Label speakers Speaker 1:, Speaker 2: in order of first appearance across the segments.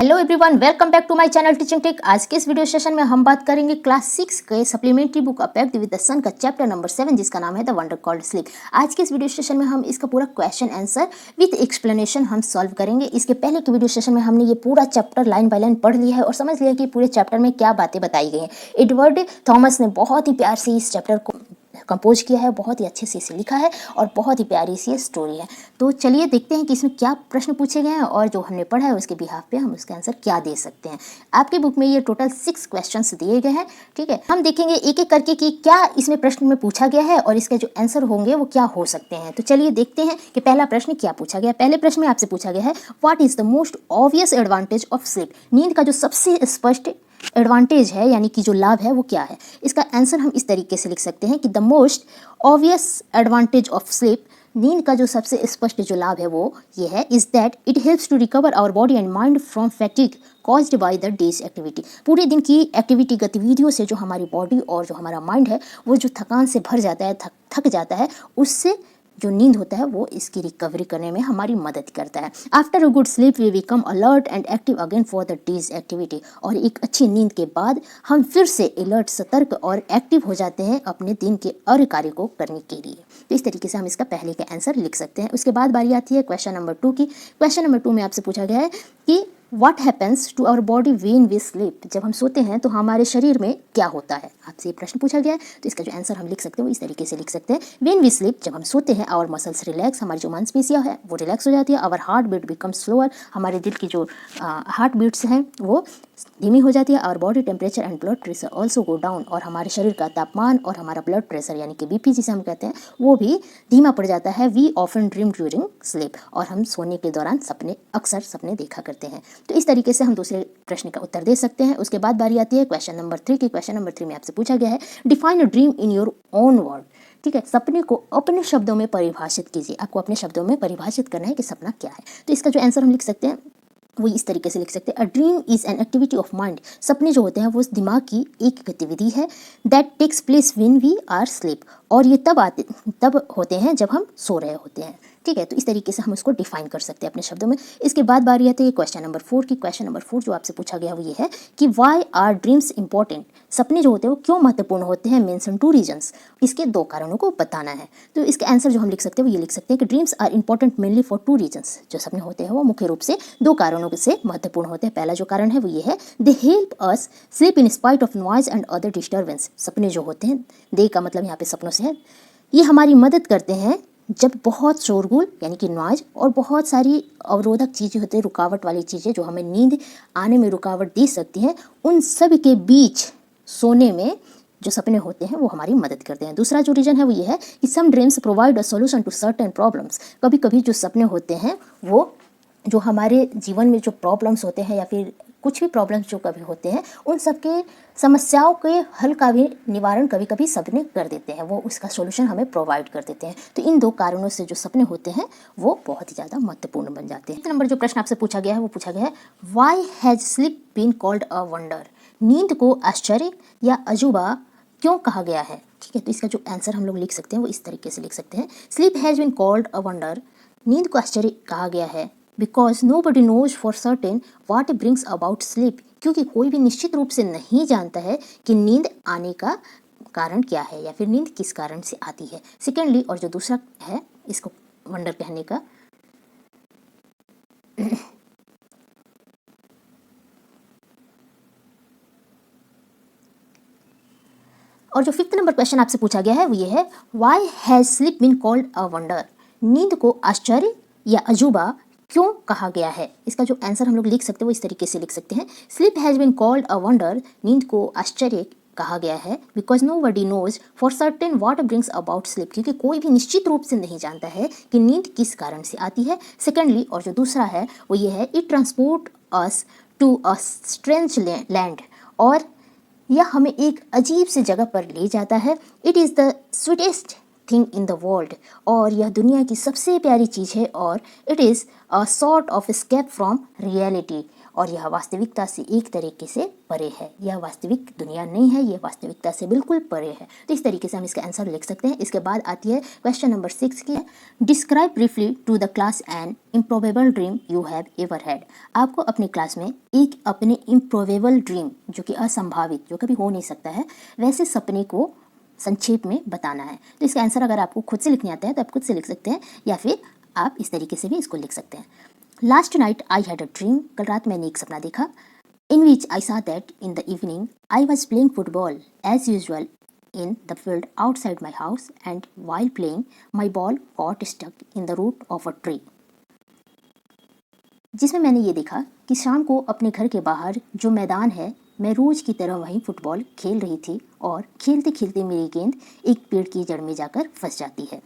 Speaker 1: Hello everyone, welcome back to my channel teaching tick. आज के इस वीडियो सेशन में हम बात करेंगे क्लास 6 के supplementary book a pact with the sun का चैप्टर नंबर 7 जिसका नाम है द वंडर कॉल्ड स्लीप। आज के इस वीडियो सेशन में हम इसका पूरा क्वेश्चन आंसर विद एक्सप्लेनेशन हम सॉल्व करेंगे। इसके पहले के वीडियो सेशन में हमने ये पूरा चैप्टर लाइन बाय लाइन पढ़ लिया है और समझ लिया कि पूरे चैप्टर में क्या बातें बताई गई हैं। एडवर्ड थॉमस ने बहुत ही प्यार से इस चैप्टर को कंपोज किया है, बहुत ही अच्छे से इसे लिखा है और बहुत ही प्यारी सी स्टोरी है। तो चलिए देखते हैं कि इसमें क्या प्रश्न पूछे गए हैं और जो हमने पढ़ा है उसके बिहाफ पे हम उसका आंसर क्या दे सकते हैं। आपकी बुक में ये टोटल 6 क्वेश्चंस दिए गए हैं। ठीक है, हम देखेंगे एक एक करके कि क्या इसमें प्रश्न में पूछा गया है और इसके जो आंसर होंगे वो क्या हो सकते हैं। तो चलिए देखते हैं कि पहला प्रश्न क्या पूछा गया। पहले प्रश्न में आपसे पूछा गया है, what is the most obvious advantage of sleep. नींद का जो सबसे स्पष्ट एडवांटेज है यानी कि जो लाभ है वो क्या है। इसका आंसर हम इस तरीके से लिख सकते हैं कि the most obvious advantage of sleep, नींद का जो सबसे स्पष्ट जो लाभ है वो ये है, is that it helps to recover our body and mind from fatigue caused by the day's activity. पूरे दिन की एक्टिविटी गतिविधियों से जो हमारी बॉडी और जो हमारा माइंड है वो जो थकान से भर जाता है, थक जाता है, उससे जो नींद होता है वो इसकी रिकवरी करने में हमारी मदद करता है। After a good sleep we become alert and active again for the day's activity. और एक अच्छी नींद के बाद हम फिर से अलर्ट, सतर्क और एक्टिव हो जाते हैं अपने दिन के और कार्य को करने के लिए। तो इस तरीके से हम इसका पहले का आंसर लिख सकते हैं। उसके बाद बारी आती है क्वेश्चन नंबर 2 की। क्वेश्चन नंबर 2 में आपसे पूछा गया है कि what happens to our body when we sleep. जब हम सोते हैं तो हमारे शरीर में क्या होता है, आपसे ये प्रश्न पूछा गया है। तो इसका जो आंसर हम लिख सकते हैं वो इस तरीके से लिख सकते हैं, व्हेन वी स्लीप, जब हम सोते हैं, आवर मसल्स रिलैक्स, हमारी जो मांसपेशियां है वो रिलैक्स हो जाती है। Our heart beat become slower, हमारे दिल की जो हार्ट बीट्स हैं वो धीमी हो जाती है। Our body temperature and blood pressure also go down, और हमारे शरीर का तापमान और हमारा ब्लड प्रेशर यानी कि बीपी जिसे हम कहते हैं वो भी धीमा पड़ जाता है। We often dream during sleep, और हम सोने के दौरान अक्सर सपने देखा करते हैं। तो इस तरीके से हम दूसरे प्रश्न का उत्तर दे सकते हैं। उसके बाद बारी आती है क्वेश्चन नंबर 3 की। क्वेश्चन नंबर 3 में आपसे पूछा गया है, define a dream in your own word. ठीक है, सपने को अपने शब्दों में परिभाषित कीजिए। आपको अपने शब्दों में परिभाषित करना है कि सपना क्या है। तो इसका जो आंसर हम लिख सकते हैं वो इस तरीके से लिख सकते हैं, a dream is an activity of mind. सपने जो होते हैं वो दिमाग की एक गतिविधि है, that takes place when we are sleep, और ये तब होते हैं जब हम सो रहे होते हैं। ठीक है, तो इस तरीके से हम उसको डिफाइन कर सकते हैं अपने शब्दों में। इसके बाद बारी आती है क्वेश्चन नंबर 4 की। क्वेश्चन नंबर 4 जो आपसे पूछा गया वो ये है कि व्हाई आर ड्रीम्स इंपॉर्टेंट। सपने जो होते हैं वो क्यों महत्वपूर्ण होते हैं, मेंशन 2 रीजंस, इसके 2 कारणों को बताना है। तो इसका आंसर जो हम लिख सकते हैं वो ये लिख सकते हैं कि dreams are important mainly for 2 reasons. जो सपने होते हैं वो मुख्य रूप से 2 कारणों से महत्वपूर्ण होते हैं। पहला जो कारण है वो ये है, they help us sleep in spite of noise and other disturbance. सपने जो होते हैं, दे का मतलब यहाँ पे सपनों से है, ये हमारी मदद करते हैं जब बहुत शोरगुल यानी कि नॉइज और बहुत सारी अवरोधक चीज़ें होती हैं, रुकावट वाली चीज़ें जो हमें नींद आने में रुकावट दे सकती हैं, उन सब के बीच सोने में जो सपने होते हैं वो हमारी मदद करते हैं। दूसरा जो रीजन है वो ये है कि some dreams provide a solution to certain problems. कभी कभी जो सपने होते हैं वो जो हमारे जीवन में जो प्रॉब्लम्स होते हैं या फिर कुछ भी प्रॉब्लम्स जो कभी होते हैं उन सब के समस्याओं के हल का भी निवारण कभी कभी सपने कर देते हैं, वो उसका सॉल्यूशन हमें प्रोवाइड कर देते हैं। तो इन 2 कारणों से जो सपने होते हैं वो बहुत ही ज़्यादा महत्वपूर्ण बन जाते हैं। नंबर जो प्रश्न आपसे पूछा गया है वो पूछा गया है, why has sleep been called a wonder. नींद को आश्चर्य या अजूबा क्यों कहा गया है। ठीक है, तो इसका जो आंसर हम लोग लिख सकते हैं वो इस तरीके से लिख सकते हैं, sleep has been called a wonder, नींद को आश्चर्य कहा गया है, because nobody knows for certain what brings about sleep. क्योंकि कोई भी निश्चित रूप से नहीं जानता है कि नींद आने का कारण क्या है या फिर नींद किस कारण से आती है। सेकेंडली, और जो दूसरा है इसको वंडर कहने का, और जो 5th नंबर क्वेश्चन आपसे पूछा गया है वो ये है, why has sleep been called a wonder. नींद को आश्चर्य या अजूबा क्यों कहा गया है। इसका जो आंसर हम लोग लिख सकते हैं वो इस तरीके से लिख सकते हैं, sleep has been called a wonder, नींद को आश्चर्य कहा गया है, because nobody knows for certain what brings about sleep. क्योंकि कोई भी निश्चित रूप से नहीं जानता है कि नींद किस कारण से आती है। सेकेंडली, और जो दूसरा है वो ये है, it transport us to a strange land, और यह हमें एक अजीब सी जगह पर ले जाता है। It is the sweetest thing in the world, और यह दुनिया की सबसे प्यारी चीज़ है, और it is a sort of escape from reality, और यह वास्तविकता से एक तरीके से परे है। यह वास्तविक दुनिया नहीं है, यह वास्तविकता से बिल्कुल परे है। तो इस तरीके से हम इसका आंसर लिख सकते हैं। इसके बाद आती है क्वेश्चन नंबर 6 की, describe briefly to the class an improbable dream you have ever had. आपको अपनी क्लास में एक अपने इम्प्रोबेबल ड्रीम, जो कि असंभावित, जो कभी हो नहीं सकता है, वैसे सपने को संक्षेप में बताना है। तो इसका आंसर अगर आपको खुद से लिखने आता है तो आप खुद से लिख सकते हैं, या फिर आप इस तरीके से भी इसको लिख सकते हैं। Last night I had a dream, कल रात मैंने एक सपना देखा, इन which I saw that in the evening I was playing football as usual in the field outside my house, and while playing my ball got stuck in the root of a tree। जिसमें मैंने ये देखा कि शाम को अपने घर के बाहर जो मैदान है, मैं रोज़ की तरह वहीं फुटबॉल खेल रही थी और खेलते खेलते मेरी गेंद एक पेड़ की जड़ में जाकर फंस जाती है।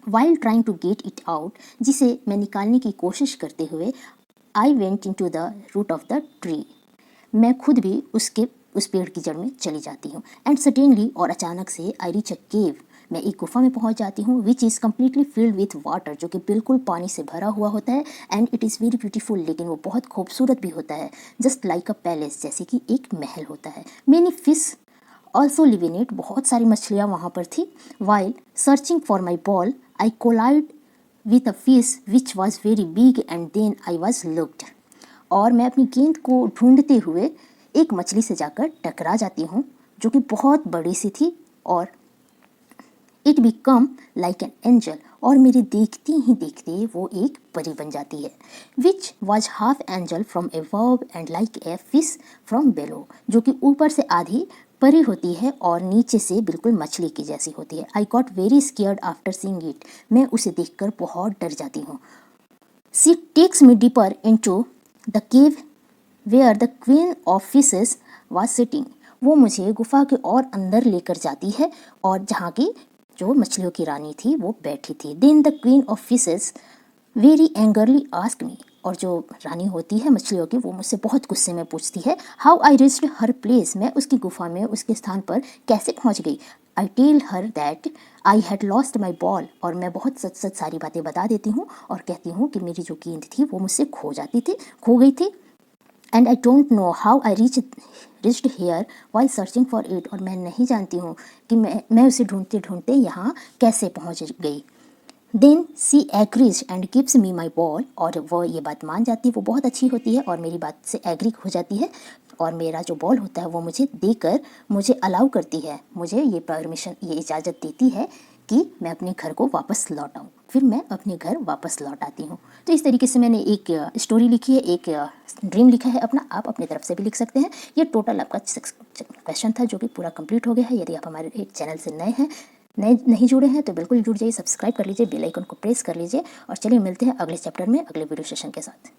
Speaker 1: While trying to get it out, जिसे मैं निकालने की कोशिश करते हुए I went into the root of the tree, मैं खुद भी उस पेड़ की जड़ में चली जाती हूँ। एंड सडनली, और अचानक से, आई रीच अ केव, मैं एक गुफा में पहुँच जाती हूँ, which is completely filled with water, जो कि बिल्कुल पानी से भरा हुआ होता है। And it is very beautiful, लेकिन वो बहुत खूबसूरत भी होता है, जस्ट लाइक अ पैलेस, जैसे कि एक महल होता है। Many fish also live in it, बहुत सारी मछलियाँ वहाँ पर थी। While searching for my ball I collide with a fish which was very big and then I was looked, और मैं अपनी गेंद को ढूंढते हुए एक मछली से जाकर टकरा जाती हूँ, जो कि बहुत बड़ी सी थी, और it become like an angel, और मेरे देखते ही देखते वो एक परी बन जाती है। Which was half angel from above and like a fish from below, जो कि ऊपर से आधी परी होती है और नीचे से बिल्कुल मछली की जैसी होती है। I got very scared after seeing it, मैं उसे देखकर बहुत डर जाती हूँ। She takes me deeper into the cave where the queen of fishes was sitting, वो मुझे गुफा के और अंदर लेकर जाती है, और जहाँ की जो मछलियों की रानी थी वो बैठी थी। Then the queen of fishes very angrily ask me, और जो रानी होती है मछलियों की, वो मुझसे बहुत गुस्से में पूछती है, how I reached her place, मैं उसकी गुफा में, उसके स्थान पर कैसे पहुँच गई। I tell her that I had lost my ball, और मैं बहुत सच सच सारी बातें बता देती हूँ और कहती हूँ कि मेरी जो गेंद थी वो मुझसे खो गई थी। And I don't know how I reached here while searching for it, और मैं नहीं जानती हूँ कि मैं उसे ढूंढते ढूंढते यहाँ कैसे पहुँच गई। Then she agrees and gives me my ball, और वो ये बात मान जाती है, वो बहुत अच्छी होती है और मेरी बात से एग्री हो जाती है, और मेरा जो बॉल होता है वो मुझे देकर मुझे अलाउ करती है, मुझे ये परमिशन, ये इजाज़त देती है कि मैं अपने घर को वापस लौट आऊँ। फिर मैं अपने घर वापस लौट आती हूँ। तो इस तरीके से मैंने एक स्टोरी लिखी है, एक ड्रीम लिखा है अपना, आप अपनी तरफ से भी लिख सकते हैं। ये टोटल आपका क्वेश्चन था, जो कि पूरा कंप्लीट हो गया है। यदि आप हमारे चैनल से नए नहीं जुड़े हैं तो बिल्कुल जुड़ जाइए, सब्सक्राइब कर लीजिए, बेल आइकन को प्रेस कर लीजिए, और चलिए मिलते हैं अगले चैप्टर में अगले वीडियो सेशन के साथ।